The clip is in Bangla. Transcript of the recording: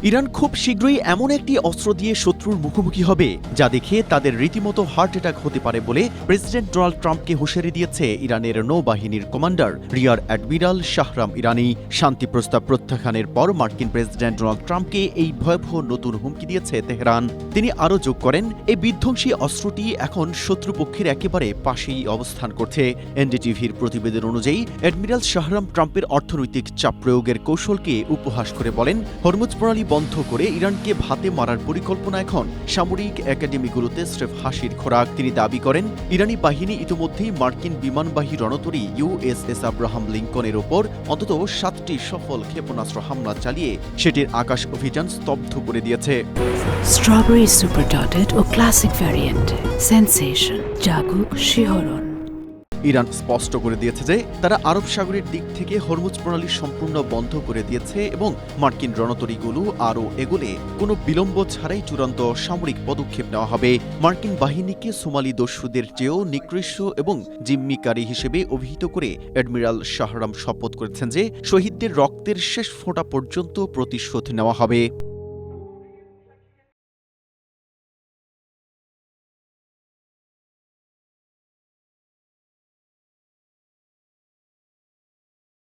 ইরান খুব শীঘ্রই এমন একটি অস্ত্র দিয়ে শত্রুর মুখোমুখি হবে যা দেখে তাদের রীতিমতো হার্ট অ্যাটাক হতে পারে বলে প্রেসিডেন্ট ডোনাল্ড ট্রাম্পকে হুঁশিয়ারি দিয়েছে ইরানের নৌবাহিনীর কমান্ডার রিয়ার অ্যাডমিরাল শাহরাম ইরানি। শান্তি প্রস্তাব প্রত্যাখ্যানের পর মার্কিন প্রেসিডেন্ট ডোনাল্ড ট্রাম্পকে এই ভয়াবহ নতুন হুমকি দিয়েছে তেহরান। তিনি আরও যোগ করেন, এই বিধ্বংসী অস্ত্রটি এখন শত্রুপক্ষের একেবারে পাশেই অবস্থান করছে। এনডিটিভির প্রতিবেদন অনুযায়ী অ্যাডমিরাল শাহরাম ট্রাম্পের অর্থনৈতিক চাপ প্রয়োগের কৌশলকে উপহাস করে বলেন, হরমুজ প্রণালী বন্ধ করে ইরানকে ভাতে মারার পরিকল্পনা এখন সামরিক একাডেমিগুলোতে স্রেফ হাসির খোরাক। তিনি দাবি করেন, ইরানি বাহিনী ইতিমধ্যেই মার্কিন বিমানবাহী রণতরী ইউএসএস আব্রাহাম লিঙ্কনের ওপর অন্তত 7টি সফল ক্ষেপণাস্ত্র হামলা চালিয়ে সেটির আকাশ অভিযান স্তব্ধ করে দিয়েছে। স্ট্রবেরি সুপার ডটেড ও ক্লাসিক ভ্যারিয়েন্টে সেন্সেশন জাগুক শিহরণ। ইরান স্পষ্ট করে দিয়েছে যে তারা আরব সাগরের দিক থেকে হরমুজ প্রণালী সম্পূর্ণ বন্ধ করে দিয়েছে এবং মার্কিন রণতরীগুলো আরও এগোলে কোনো বিলম্ব ছাড়াই চূড়ান্ত সামরিক পদক্ষেপ নেওয়া হবে। মার্কিন বাহিনীকে সোমালি দস্যুদের চেয়েও নিকৃষ্ট এবং জিম্মিকারী হিসেবে অভিহিত করে অ্যাডমিরাল শাহরাম শপথ করেছেন যে শহীদদের রক্তের শেষ ফোঁটা পর্যন্ত প্রতিশোধ নেওয়া হবে।